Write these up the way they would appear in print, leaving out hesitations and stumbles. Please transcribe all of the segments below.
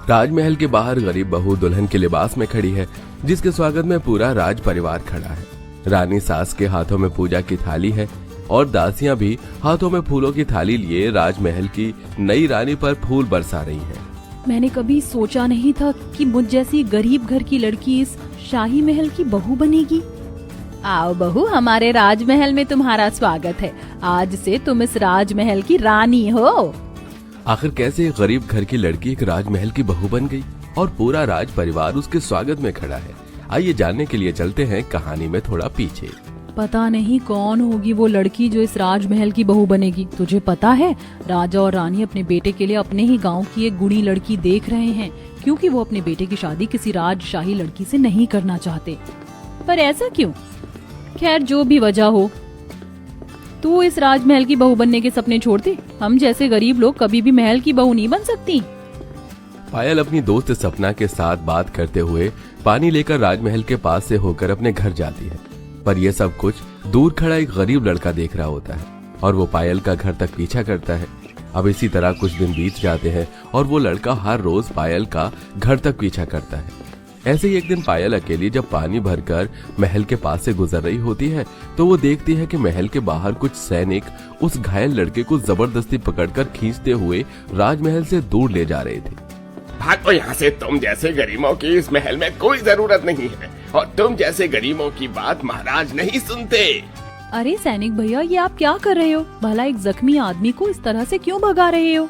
राजमहल के बाहर गरीब बहू दुल्हन के लिबास में खड़ी है, जिसके स्वागत में पूरा राज परिवार खड़ा है। रानी सास के हाथों में पूजा की थाली है और दासियां भी हाथों में फूलों की थाली लिए राजमहल की नई रानी पर फूल बरसा रही हैं। मैंने कभी सोचा नहीं था कि मुझ जैसी गरीब घर की लड़की इस शाही महल की बहू बनेगी। आओ बहू, हमारे राजमहल में तुम्हारा स्वागत है। आज से तुम इस राजमहल की रानी हो। आखिर कैसे गरीब घर की लड़की एक राजमहल की बहू बन गई और पूरा राज परिवार उसके स्वागत में खड़ा है? आइए जानने के लिए चलते हैं कहानी में थोड़ा पीछे। पता नहीं कौन होगी वो लड़की जो इस राजमहल की बहू बनेगी। तुझे पता है, राजा और रानी अपने बेटे के लिए अपने ही गांव की एक गुणी लड़की देख रहे हैं, क्योंकि वो अपने बेटे की शादी किसी राजशाही लड़की से नहीं करना चाहते। पर ऐसा क्यों? खैर, जो भी वजह हो, तू इस राजमहल की बहू बनने के सपने छोड़ दे। हम जैसे गरीब लोग कभी भी महल की बहू नहीं बन सकती। पायल अपनी दोस्त सपना के साथ बात करते हुए पानी लेकर राजमहल के पास से होकर अपने घर जाती है, पर यह सब कुछ दूर खड़ा एक गरीब लड़का देख रहा होता है और वो पायल का घर तक पीछा करता है। अब इसी तरह कुछ दिन बीत जाते हैं और वो लड़का हर रोज पायल का घर तक पीछा करता है। ऐसे ही एक दिन पायल अकेली जब पानी भरकर महल के पास से गुजर रही होती है तो वो देखती है कि महल के बाहर कुछ सैनिक उस घायल लड़के को जबरदस्ती पकड़कर खींचते हुए राजमहल से दूर ले जा रहे थे। भागो यहाँ से, तुम जैसे गरीबों की इस महल में कोई जरूरत नहीं है और तुम जैसे गरीबों की बात महाराज नहीं सुनते। अरे सैनिक भैया, ये आप क्या कर रहे हो? भला एक जख्मी आदमी को इस तरह से क्यों भगा रहे हो?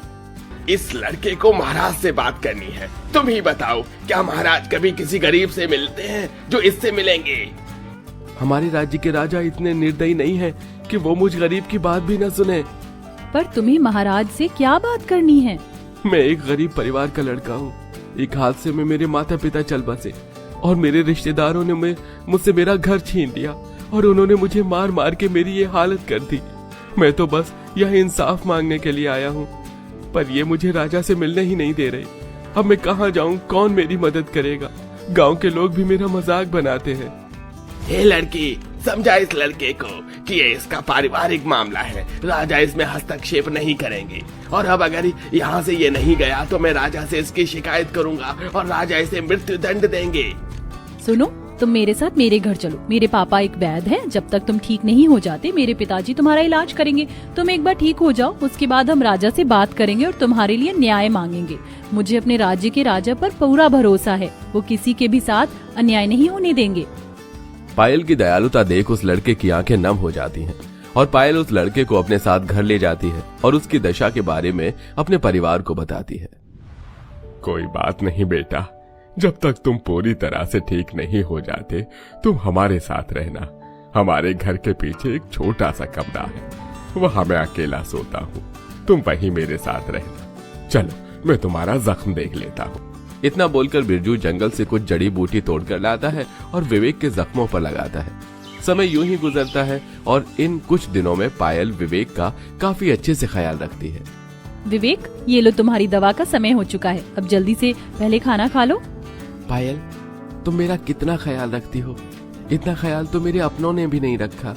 इस लड़के को महाराज से बात करनी है। तुम ही बताओ, क्या महाराज कभी किसी गरीब से मिलते हैं जो इससे मिलेंगे? हमारे राज्य के राजा इतने निर्दयी नहीं है कि वो मुझ गरीब की बात भी न सुने। पर तुम्हें महाराज से क्या बात करनी है? मैं एक गरीब परिवार का लड़का हूँ। एक हादसे में मेरे माता पिता चल बसे और मेरे रिश्तेदारों ने मुझसे मेरा घर छीन लिया और उन्होंने मुझे मार मार के मेरी ये हालत कर दी। मैं तो बस यह इंसाफ मांगने के लिए आया हूँ, पर ये मुझे राजा से मिलने ही नहीं दे रहे। अब मैं कहाँ जाऊँ? कौन मेरी मदद करेगा? गांव के लोग भी मेरा मजाक बनाते हैं। हे लड़की, समझा इस लड़के को कि ये इसका पारिवारिक मामला है, राजा इसमें हस्तक्षेप नहीं करेंगे। और अब अगर यहाँ से ये नहीं गया तो मैं राजा से इसकी शिकायत करूँगा और राजा इसे मृत्यु दंड देंगे। सुनो, तुम मेरे साथ मेरे घर चलो। मेरे पापा एक वैद्य हैं। जब तक तुम ठीक नहीं हो जाते मेरे पिताजी तुम्हारा इलाज करेंगे। तुम एक बार ठीक हो जाओ, उसके बाद हम राजा से बात करेंगे और तुम्हारे लिए न्याय मांगेंगे। मुझे अपने राज्य के राजा पर पूरा भरोसा है, वो किसी के भी साथ अन्याय नहीं होने देंगे। पायल की दयालुता देख उस लड़के की आंखें नम हो जाती हैं और पायल उस लड़के को अपने साथ घर ले जाती है और उसकी दशा के बारे में अपने परिवार को बताती है। कोई बात नहीं बेटा, जब तक तुम पूरी तरह से ठीक नहीं हो जाते तुम हमारे साथ रहना। हमारे घर के पीछे एक छोटा सा कमरा है, वहां मैं अकेला सोता हूँ। तुम वहीं मेरे साथ रहना। चलो, मैं तुम्हारा जख्म देख लेता हूँ। इतना बोलकर बिरजू जंगल से कुछ जड़ी बूटी तोड़कर लाता है और विवेक के जख्मों पर लगाता है। समय यूं ही गुजरता है और इन कुछ दिनों में पायल विवेक का काफी अच्छे से ख्याल रखती है। विवेक, ये लो तुम्हारी दवा का समय हो चुका है, अब जल्दी से पहले खाना खा लो। पायल, तुम मेरा कितना ख्याल रखती हो? इतना ख्याल तो मेरे अपनों ने भी नहीं रखा।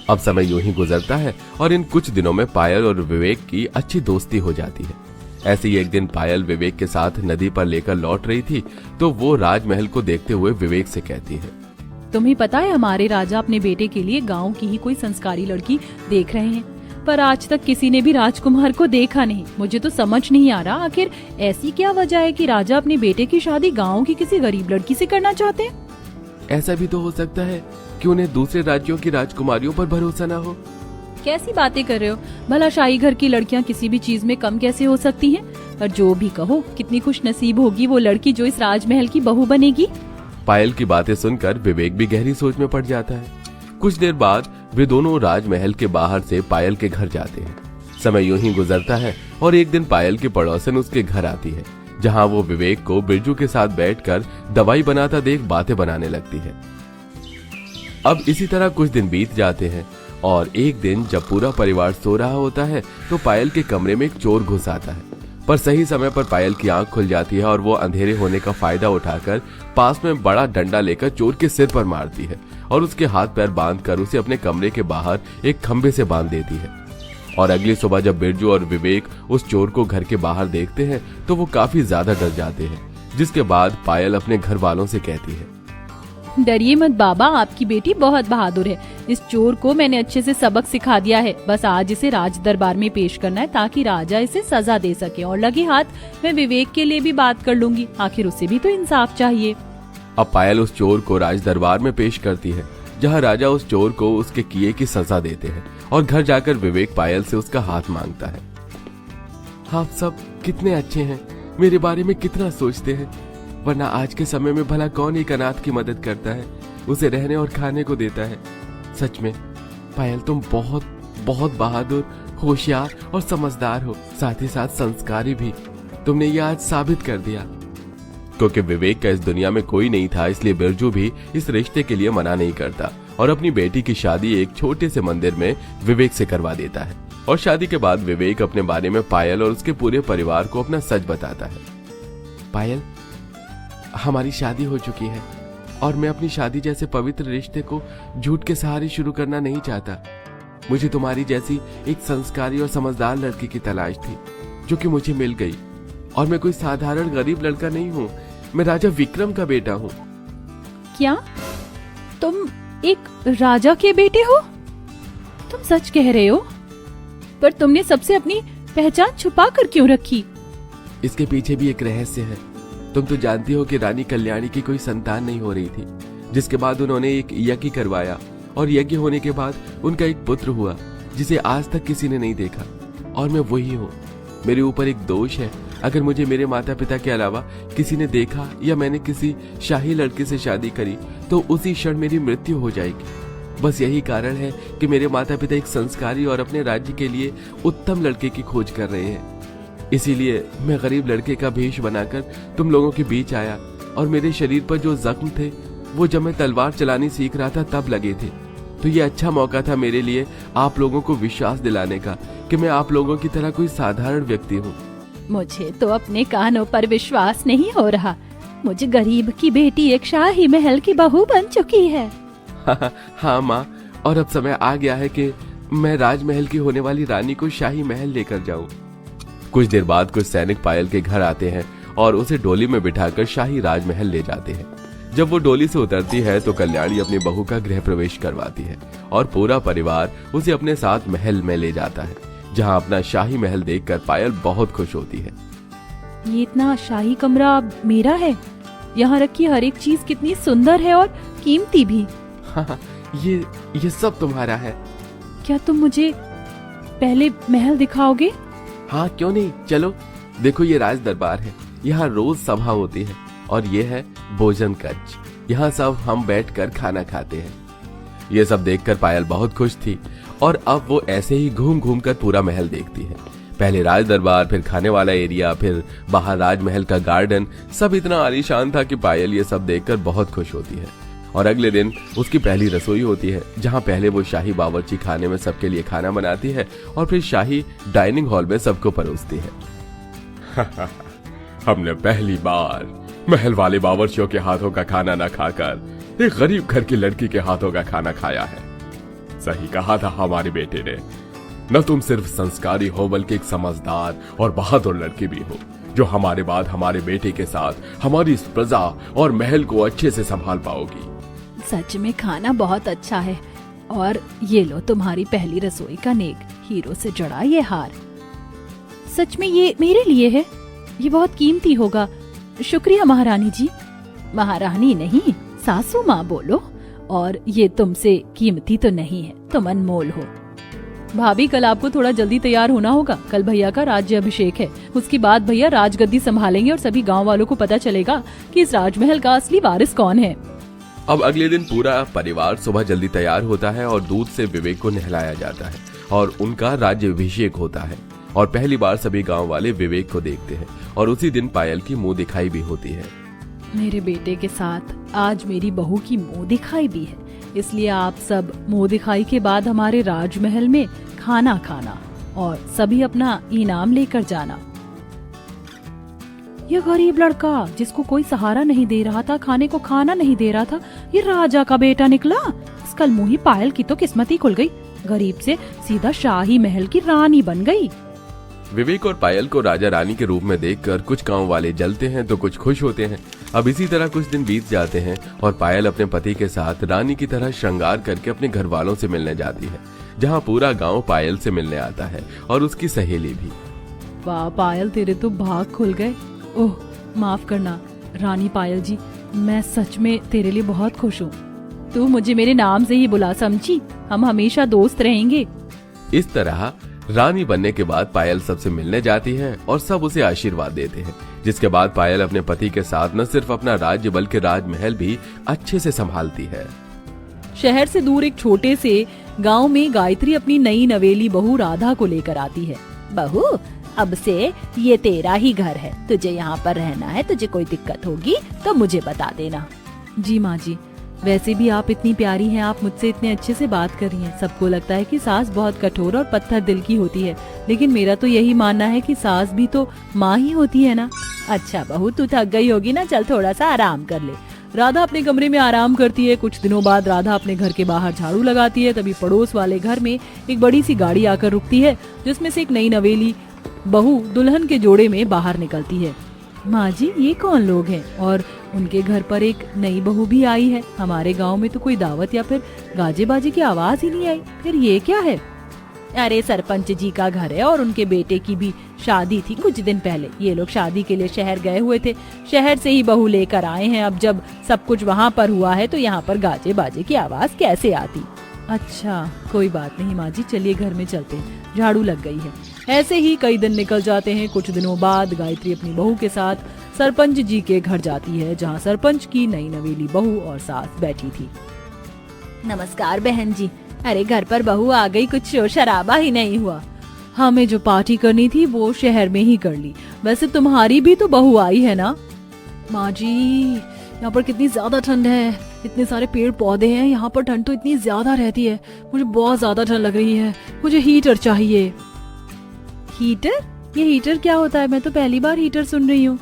अब समय यूं ही गुजरता है और इन कुछ दिनों में पायल और विवेक की अच्छी दोस्ती हो जाती है। ऐसे ही एक दिन पायल विवेक के साथ नदी पर लेकर लौट रही थी तो वो राजमहल को देखते हुए विवेक से कहती है, तुम्हें पता है हमारे राजा अपने बेटे के लिए गांव की ही कोई संस्कारी लड़की देख रहे हैं, पर आज तक किसी ने भी राजकुमार को देखा नहीं। मुझे तो समझ नहीं आ रहा, आखिर ऐसी क्या वजह है कि राजा अपने बेटे की शादी गांव की किसी गरीब लड़की से करना चाहते हैं? ऐसा भी तो हो सकता है कि उन्हें दूसरे राज्यों की राजकुमारियों पर भरोसा न हो। कैसी बातें कर रहे हो? भला शाही घर की लड़कियां किसी भी चीज में कम कैसे हो सकती हैं? पर जो भी कहो, कितनी खुश नसीब होगी वो लड़की जो इस राजमहल की बहू बनेगी। पायल की बातें सुनकर विवेक भी गहरी सोच में पड़ जाता है। कुछ देर बाद वे दोनों राजमहल के बाहर से पायल के घर जाते हैं। समय यूं ही गुजरता है और एक दिन पायल की पड़ोसन उसके घर आती है, जहां वो विवेक को बिरजू के साथ बैठकर दवाई बनाता देख बातें बनाने लगती है। अब इसी तरह कुछ दिन बीत जाते हैं और एक दिन जब पूरा परिवार सो रहा होता है तो पायल के कमरे में एक चोर घुस आता है, पर सही समय पर पायल की आंख खुल जाती है और वो अंधेरे होने का फायदा उठाकर पास में बड़ा डंडा लेकर चोर के सिर पर मारती है और उसके हाथ पैर बांधकर उसे अपने कमरे के बाहर एक खंबे से बांध देती है। और अगली सुबह जब बिरजू और विवेक उस चोर को घर के बाहर देखते हैं तो वो काफी ज्यादा डर जाते हैं, जिसके बाद पायल अपने घर वालों से कहती है, डरिए मत बाबा, आपकी बेटी बहुत बहादुर है। इस चोर को मैंने अच्छे से सबक सिखा दिया है। बस आज इसे राज दरबार में पेश करना है ताकि राजा इसे सजा दे सके। और लगे हाथ मैं विवेक के लिए भी बात कर लूंगी, आखिर उसे भी तो इंसाफ चाहिए। अब पायल उस चोर को राज दरबार में पेश करती है, जहाँ राजा उस चोर को उसके किए की सजा देते हैं और घर जाकर विवेक पायल से उसका हाथ मांगता है। आप सब कितने अच्छे हैं, मेरे बारे में कितना सोचते हैं, वरना आज के समय में भला कौन एक अनाथ की मदद करता है, उसे रहने और खाने को देता है। सच में पायल तुम बहुत बहुत बहादुर, होशियार और समझदार हो, साथ ही साथ संस्कारी भी। तुमने ये आज साबित कर दिया। क्योंकि विवेक का इस दुनिया में कोई नहीं था, इसलिए बिरजू भी इस रिश्ते के लिए मना नहीं करता और अपनी बेटी की शादी एक छोटे से मंदिर में विवेक से करवा देता है। और शादी के बाद विवेक अपने बारे में पायल और उसके पूरे परिवार को अपना सच बताता है। पायल, हमारी शादी हो चुकी है और मैं अपनी शादी जैसे पवित्र रिश्ते को झूठ के सहारे शुरू करना नहीं चाहता। मुझे तुम्हारी जैसी एक संस्कारी और समझदार लड़की की तलाश थी, जो कि मुझे मिल गई। और मैं कोई साधारण गरीब लड़का नहीं हूँ, मैं राजा विक्रम का बेटा हूँ। क्या तुम एक राजा के बेटे हो? तुम सच कह रहे हो? पर तुमने सबसे अपनी पहचान छुपा कर क्यों रखी? इसके पीछे भी एक रहस्य है। तुम तो जानती हो कि रानी कल्याणी की कोई संतान नहीं हो रही थी, जिसके बाद उन्होंने एक यज्ञ करवाया और यज्ञ होने के बाद उनका एक पुत्र हुआ जिसे आज तक किसी ने नहीं देखा। और मैं वही हूँ। मेरे ऊपर एक दोष है, अगर मुझे मेरे माता पिता के अलावा किसी ने देखा या मैंने किसी शाही लड़के से शादी करी तो उसी क्षण मेरी मृत्यु हो जाएगी। बस यही कारण है कि मेरे माता पिता एक संस्कारी और अपने राज्य के लिए उत्तम लड़के की खोज कर रहे हैं। इसीलिए मैं गरीब लड़के का भेष बनाकर तुम लोगों के बीच आया और मेरे शरीर पर जो जख्म थे वो जब मैं तलवार चलानी सीख रहा था तब लगे थे। तो ये अच्छा मौका था मेरे लिए आप लोगों को विश्वास दिलाने का कि मैं आप लोगों की तरह कोई साधारण व्यक्ति हूँ। मुझे तो अपने कानों पर विश्वास नहीं हो रहा। मुझे गरीब की बेटी एक शाही महल की बहू बन चुकी है। हाँ माँ, और अब समय आ गया है कि मैं राजमहल की होने वाली रानी को शाही महल लेकर जाऊं। कुछ देर बाद कुछ सैनिक पायल के घर आते हैं और उसे डोली में बिठाकर शाही राजमहल ले जाते हैं। जब वो डोली से उतरती है तो कल्याणी अपनी बहू का गृह प्रवेश करवाती है और पूरा परिवार उसे अपने साथ महल में ले जाता है, जहाँ अपना शाही महल देखकर पायल बहुत खुश होती है। ये इतना शाही कमरा मेरा है। यहाँ रखी हर एक चीज कितनी सुंदर है और कीमती भी। हाँ, ये सब तुम्हारा है। क्या तुम मुझे पहले महल दिखाओगे? हाँ, क्यों नहीं, चलो। देखो, ये राज दरबार है, यहाँ रोज सभा होती है और ये है भोजन कक्ष, यहाँ सब हम बैठकर खाना खाते हैं। ये सब देखकर पायल बहुत खुश थी और अब वो ऐसे ही घूम घूम कर पूरा महल देखती है। पहले राज दरबार, फिर खाने वाला एरिया, फिर बाहर राजमहल का गार्डन। सब इतना आलीशान था कि पायल ये सब देखकर बहुत खुश होती है। और अगले दिन उसकी पहली रसोई होती है, जहाँ पहले वो शाही बावर्ची खाने में सबके लिए खाना बनाती है और फिर शाही डाइनिंग हॉल में सबको परोसती है। हमने पहली बार महल वाले बावर्चियों के हाथों का खाना न खाकर एक गरीब घर की लड़की के हाथों का खाना खाया है। सही कहा था हमारे बेटे ने, न तुम सिर्फ संस्कारी हो बल्कि एक समझदार और बहादुर लड़की भी हो, जो हमारे बाद हमारे बेटे के साथ हमारी इस प्रजा और महल को अच्छे से संभाल पाओगी। सच में खाना बहुत अच्छा है। और ये लो तुम्हारी पहली रसोई का नेक, हीरो से जड़ा ये हार। सच में ये मेरे लिए है, ये बहुत कीमती होगा। शुक्रिया महारानी जी। महारानी नहीं, सासू माँ बोलो। और ये तुमसे कीमती तो नहीं है, तुम अनमोल हो। भाभी, कल आपको थोड़ा जल्दी तैयार होना होगा। कल भैया का राज्य अभिषेक है। उसके बाद भैया राजगद्दी संभालेंगे और सभी गांव वालों को पता चलेगा कि इस राजमहल का असली वारिस कौन है। अब अगले दिन पूरा परिवार सुबह जल्दी तैयार होता है और दूध से विवेक को नहलाया जाता है और उनका राज्य अभिषेक होता है। और पहली बार सभी गांव वाले विवेक को देखते हैं और उसी दिन पायल की मुंह दिखाई भी होती है। मेरे बेटे के साथ आज मेरी बहू की मुंह दिखाई भी है, इसलिए आप सब मुंह दिखाई के बाद हमारे राजमहल में खाना खाना और सभी अपना इनाम लेकर जाना। यह गरीब लड़का जिसको कोई सहारा नहीं दे रहा था, खाने को खाना नहीं दे रहा था, ये राजा का बेटा निकला। कल मुंही पायल की तो किस्मत ही खुल गई। गरीब से सीधा शाही महल की रानी बन गई। विवेक और पायल को राजा रानी के रूप में देखकर कुछ गांव वाले जलते हैं तो कुछ खुश होते हैं। अब इसी तरह कुछ दिन बीत जाते हैं और पायल अपने पति के साथ रानी की तरह श्रृंगार करके अपने घर वालों से मिलने जाती है, जहां पूरा गांव पायल से मिलने आता है और उसकी सहेली भी। वाह पायल, तेरे तो भाग खुल गए। ओह माफ करना रानी पायल जी, मैं सच में तेरे लिए बहुत खुश हूँ। तू मुझे मेरे नाम से ही बुला, समझी? हम हमेशा दोस्त रहेंगे। इस तरह रानी बनने के बाद पायल सबसे मिलने जाती है और सब उसे आशीर्वाद देते हैं, जिसके बाद पायल अपने पति के साथ न सिर्फ अपना राज्य बल्कि राजमहल भी अच्छे से संभालती है। शहर से दूर एक छोटे से गांव में गायत्री अपनी नई नवेली बहू राधा को लेकर आती है। बहू, अब से ये तेरा ही घर है, तुझे यहाँ पर रहना है। तुझे कोई दिक्कत होगी तो मुझे बता देना। जी माँ जी, वैसे भी आप इतनी प्यारी हैं, आप मुझसे इतने अच्छे से बात कर रही हैं। सबको लगता है कि सास बहुत कठोर और पत्थर दिल की होती है, लेकिन मेरा तो यही मानना है कि सास भी तो माँ ही होती है ना। अच्छा बहू, तू थक गई होगी ना, चल थोड़ा सा आराम कर ले। राधा अपने कमरे में आराम करती है। कुछ दिनों बाद राधा अपने घर के बाहर झाड़ू लगाती है, तभी पड़ोस वाले घर में एक बड़ी सी गाड़ी आकर रुकती है, जिसमें से एक नई नवेली बहू दुल्हन के जोड़े में बाहर निकलती है। माँ जी, ये कौन लोग हैं? और उनके घर पर एक नई बहू भी आई है। हमारे गांव में तो कोई दावत या फिर गाजे बाजे की आवाज ही नहीं आई, फिर ये क्या है? अरे सरपंच जी का घर है और उनके बेटे की भी शादी थी कुछ दिन पहले। ये लोग शादी के लिए शहर गए हुए थे, शहर से ही बहू लेकर आए हैं। अब जब सब कुछ वहाँ पर हुआ है तो यहाँ पर गाजे बाजे की आवाज कैसे आती? अच्छा कोई बात नहीं माँ जी, चलिए घर में चलते हैं, झाड़ू लग गई है। ऐसे ही कई दिन निकल जाते हैं। कुछ दिनों बाद गायत्री अपनी बहू के साथ सरपंच जी के घर जाती है, जहाँ सरपंच की नई नवेली बहू और सास बैठी थी। नमस्कार बहन जी। अरे घर पर बहू आ गई, कुछ शोर शराबा ही नहीं हुआ। हमें जो पार्टी करनी थी वो शहर में ही कर ली। वैसे तुम्हारी भी तो बहू आई है ना? माँ जी, यहाँ पर कितनी ज्यादा ठंड है, इतने सारे पेड़ पौधे हैं, यहाँ पर ठंड तो इतनी ज्यादा रहती है, मुझे बहुत ज्यादा ठंड लग रही है, मुझे हीटर चाहिए। हीटर? ये हीटर क्या होता है? मैं तो पहली बार हीटर सुन रही हूँ।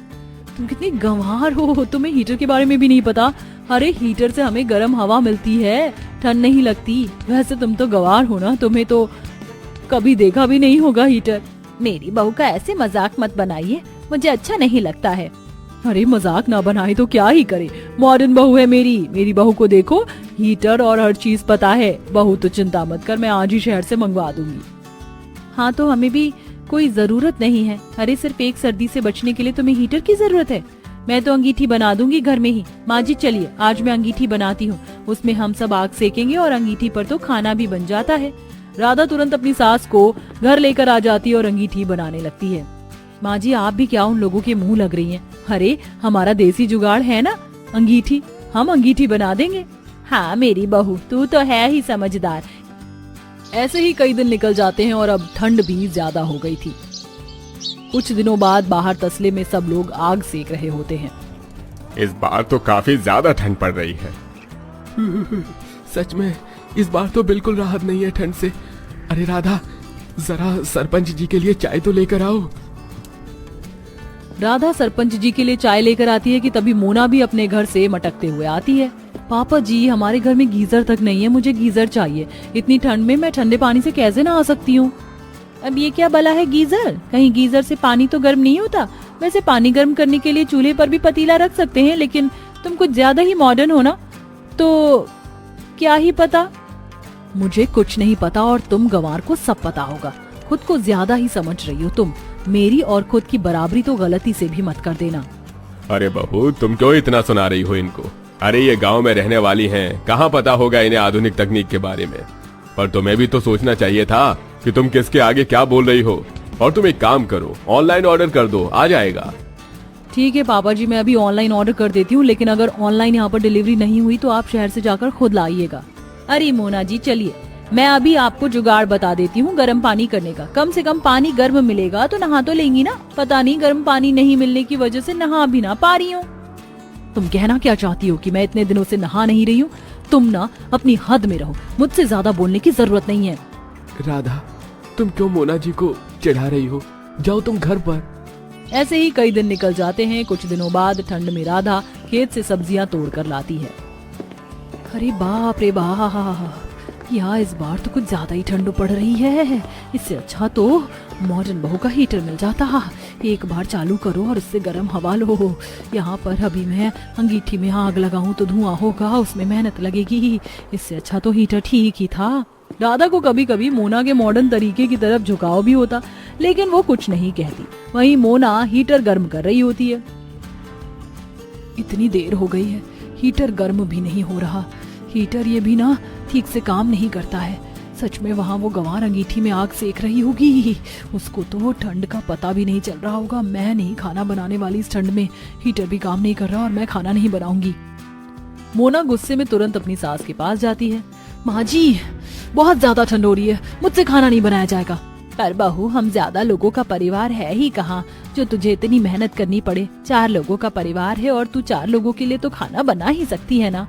तुम कितनी गंवार हो, तुम्हें हीटर के बारे में भी नहीं पता। अरे हीटर से हमें गर्म हवा मिलती है, ठंड नहीं लगती। वैसे तुम तो गंवार हो ना, तुम्हें तो कभी देखा भी नहीं होगा हीटर। मेरी बहू का ऐसे मजाक मत बनाइए, मुझे अच्छा नहीं लगता है। अरे मजाक ना बनाए तो क्या ही करे, मॉडर्न बहू है मेरी बहू को देखो, हीटर और हर चीज पता है। बहू तो चिंता मत कर, मैं आज ही शहर से मंगवा दूंगी। हाँ तो हमें भी कोई जरूरत नहीं है। अरे सिर्फ एक सर्दी से बचने के लिए तुम्हें हीटर की जरूरत है? मैं तो अंगीठी बना दूंगी घर में ही। माँ जी चलिए, आज मैं अंगीठी बनाती हूँ, उसमें हम सब आग सेकेंगे और अंगीठी पर तो खाना भी बन जाता है। राधा तुरंत अपनी सास को घर लेकर आ जाती है और अंगीठी बनाने लगती है। माँ जी आप भी क्या उन लोगों के मुंह लग रही हैं? अरे हमारा देसी जुगाड़ है ना अंगीठी, हम अंगीठी बना देंगे। हाँ मेरी बहू, तू तो है ही समझदार। ऐसे ही कई दिन निकल जाते हैं और अब ठंड भी ज्यादा हो गई थी। कुछ दिनों बाद बाहर तसले में सब लोग आग सेक रहे होते हैं। इस बार तो काफी ज्यादा ठंड पड़ रही है। सच में इस बार तो बिल्कुल राहत नहीं है ठंड से। अरे राधा, जरा सरपंच जी के लिए चाय तो लेकर आओ। राधा सरपंच जी के लिए चाय लेकर आती है कि तभी मोना भी अपने घर से मटकते हुए आती है। पापा जी, हमारे घर में गीजर तक नहीं है, मुझे गीजर चाहिए। इतनी ठंड में मैं ठंडे पानी से कैसे नहा सकती हूँ? अब ये क्या भला है गीजर? कहीं गीजर से पानी तो गर्म नहीं होता? वैसे पानी गर्म करने के लिए चूल्हे पर भी पतीला रख सकते हैं, लेकिन तुम कुछ ज्यादा ही मॉडर्न हो ना, तो क्या ही पता। मुझे कुछ नहीं पता और तुम गंवार को सब पता होगा। खुद को ज्यादा ही समझ रही हो तुम। मेरी और खुद की बराबरी तो गलती से भी मत कर देना। अरे बहू, तुम क्यों इतना सुना रही हो इनको? अरे ये गांव में रहने वाली हैं, कहाँ पता होगा इन्हें आधुनिक तकनीक के बारे में। पर तुम्हें भी तो सोचना चाहिए था कि तुम किसके आगे क्या बोल रही हो। और तुम एक काम करो, ऑनलाइन ऑर्डर कर दो, आ जाएगा। ठीक है पापा जी, मैं अभी ऑनलाइन ऑर्डर कर देती हूँ, लेकिन अगर ऑनलाइन यहाँ पर डिलीवरी नहीं हुई तो आप शहर से जाकर खुद लाइएगा। अरे मोना जी चलिए, मैं अभी आपको जुगाड़ बता देती हूँ गर्म पानी करने का। कम से कम पानी गर्म मिलेगा तो नहा तो लेंगी ना। पता नहीं गर्म पानी नहीं मिलने की वजह से नहा भी ना पा रही हूँ। तुम कहना क्या चाहती हो कि मैं इतने दिनों से नहा नहीं रही हूँ? तुम ना अपनी हद में रहो, मुझसे ज्यादा बोलने की जरूरत नहीं है। राधा, तुम क्यों मोना जी को चिढ़ा रही हो? जाओ तुम घर पर। ऐसे ही कई दिन निकल जाते हैं। कुछ दिनों बाद ठंड में राधा खेत से सब्जियां तोड़ कर लाती है। अरे बाप रे बाप, या इस बार तो कुछ ज्यादा ही ठंड पड़ रही है। इससे अच्छा तो मॉडर्न बहू का हीटर मिल जाता। एक बार चालू करो और उससे गर्म हवा लो। यहाँ पर अभी मैं अंगीठी में आग लगाऊं तो धुआं होगा, उसमें मेहनत लगेगी। इससे अच्छा तो हीटर ठीक ही था। राधा को कभी कभी मोना के मॉडर्न तरीके की तरफ झुकाव भी होता, लेकिन वो कुछ नहीं कहती। वहीं मोना हीटर गर्म कर रही होती है। इतनी देर हो गई है, हीटर गर्म भी नहीं हो रहा। हीटर ये भी ना ठीक से काम नहीं करता है। सच में वहाँ वो गंवार अंगीठी में आग सेक रही होगी। उसको तो ठंड का पता भी नहीं चल रहा होगा। मैं नहीं खाना बनाने वाली इस ठंड में। हीटर भी काम नहीं कर रहा और मैं खाना नहीं बनाऊंगी। मोना गुस्से में तुरंत अपनी सास के पास जाती है। माँ जी, बहुत ज्यादा ठंड हो रही है, मुझसे खाना नहीं बनाया जाएगा। पर बहू, हम ज्यादा लोगों का परिवार है ही कहाँ जो तुझे इतनी मेहनत करनी पड़े। 4 लोगों का परिवार है और तू 4 लोगों के लिए तो खाना बना ही सकती है ना।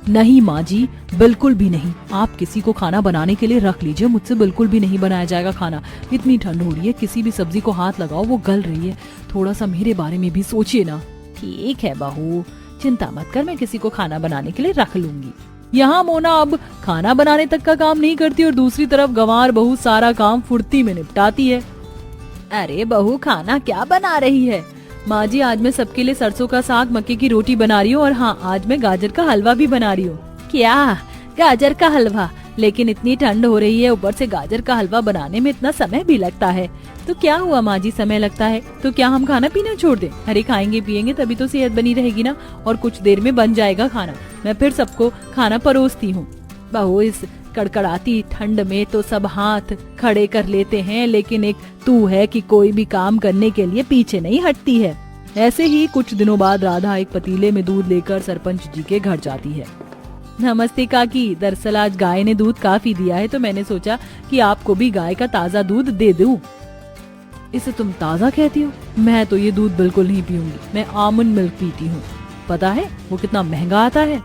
नहीं माँ जी, बिल्कुल भी नहीं। आप किसी को खाना बनाने के लिए रख लीजिए, मुझसे बिल्कुल भी नहीं बनाया जाएगा खाना। इतनी ठंड हो रही है, किसी भी सब्जी को हाथ लगाओ वो गल रही है। थोड़ा सा मेरे बारे में भी सोचिए ना। ठीक है बहू, चिंता मत कर, मैं किसी को खाना बनाने के लिए रख लूंगी। यहाँ मोना अब खाना बनाने तक का काम नहीं करती और दूसरी तरफ गंवार बहू सारा काम फुर्ती में निपटाती है। अरे बहू, खाना क्या बना रही है? माँ जी, आज मैं सबके लिए सरसों का साग, मक्के की रोटी बना रही हूँ और हाँ, आज मैं गाजर का हलवा भी बना रही हूँ। क्या? गाजर का हलवा? लेकिन इतनी ठंड हो रही है, ऊपर से गाजर का हलवा बनाने में इतना समय भी लगता है। तो क्या हुआ माँ जी, समय लगता है तो क्या हम खाना पीना छोड़ दें? अरे खाएंगे पिएंगे तभी तो सेहत बनी रहेगी ना। और कुछ देर में बन जाएगा खाना, मैं फिर सबको खाना परोसती हूँ। बहू, इस कड़कड़ाती ठंड में तो सब हाथ खड़े कर लेते हैं, लेकिन एक तू है कि कोई भी काम करने के लिए पीछे नहीं हटती है। ऐसे ही कुछ दिनों बाद राधा एक पतीले में दूध लेकर सरपंच जी के घर जाती है। नमस्ते काकी, दरअसल आज गाय ने दूध काफी दिया है तो मैंने सोचा कि आपको भी गाय का ताजा दूध दे दूं। इसे तुम ताजा कहती हो? मैं तो ये दूध बिल्कुल नहीं पीऊंगी। मैं आमंड मिल्क पीती हूँ। पता है वो कितना महंगा आता है?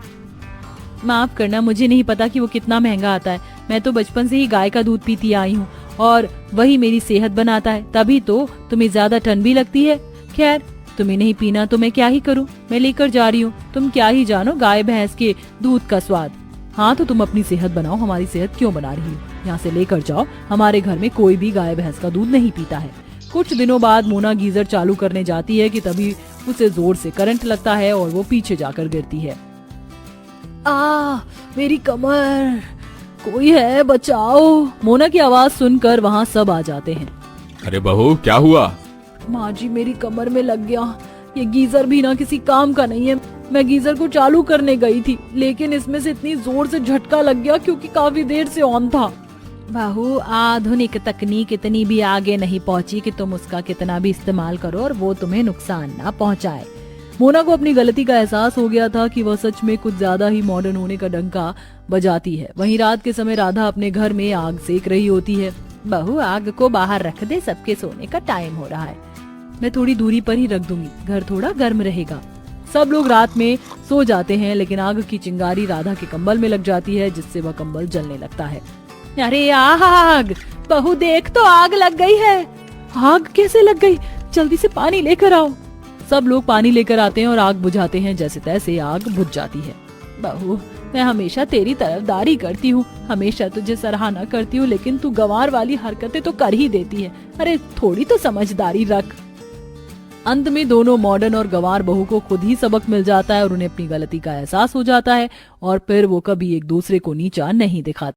माफ करना, मुझे नहीं पता कि वो कितना महंगा आता है। मैं तो बचपन से ही गाय का दूध पीती आई हूँ और वही मेरी सेहत बनाता है। तभी तो तुम्हें ज्यादा ठंड भी लगती है। खैर, तुम्हें नहीं पीना तो मैं क्या ही करूँ, मैं लेकर जा रही हूँ। तुम क्या ही जानो गाय भैंस के दूध का स्वाद। हाँ तो तुम अपनी सेहत बनाओ, हमारी सेहत क्यों बना रही हो? यहाँ से लेकर जाओ, हमारे घर में कोई भी गाय भैंस का दूध नहीं पीता है। कुछ दिनों बाद मोना गीजर चालू करने जाती है कि तभी उसे जोर से करंट लगता है और वो पीछे जाकर गिरती है। मेरी कमर, कोई है, बचाओ। मोना की आवाज सुनकर वहाँ सब आ जाते हैं। अरे बहू, क्या हुआ? माँ जी, मेरी कमर में लग गया। ये गीजर भी ना किसी काम का नहीं है। मैं गीजर को चालू करने गई थी, लेकिन इसमें से इतनी जोर से झटका लग गया क्योंकि काफी देर से ऑन था। बहू, आधुनिक तकनीक इतनी भी आगे नहीं पहुँची कि तुम उसका कितना भी इस्तेमाल करो और वो तुम्हें नुकसान ना पहुँचाए। मोना को अपनी गलती का एहसास हो गया था कि वह सच में कुछ ज्यादा ही मॉडर्न होने का डंका बजाती है। वहीं रात के समय राधा अपने घर में आग सेक रही होती है। बहू, आग को बाहर रख दे, सबके सोने का टाइम हो रहा है। मैं थोड़ी दूरी पर ही रख दूंगी, घर थोड़ा गर्म रहेगा। सब लोग रात में सो जाते हैं, लेकिन आग की चिंगारी राधा के कंबल में लग जाती है, जिससे वह कंबल जलने लगता है। अरे आग! बहू देख तो, आग लग गई है। आग कैसे लग गई? जल्दी से पानी लेकर आओ। सब लोग पानी लेकर आते हैं और आग बुझाते हैं। जैसे तैसे आग बुझ जाती है। बहू, मैं हमेशा तेरी तरफदारी करती हूँ, हमेशा तुझे सराहना करती हूँ, लेकिन तू गंवार वाली हरकतें तो कर ही देती है। अरे थोड़ी तो समझदारी रख। अंत में दोनों मॉडर्न और गंवार बहू को खुद ही सबक मिल जाता है और उन्हें अपनी गलती का एहसास हो जाता है और फिर वो कभी एक दूसरे को नीचा नहीं दिखाते।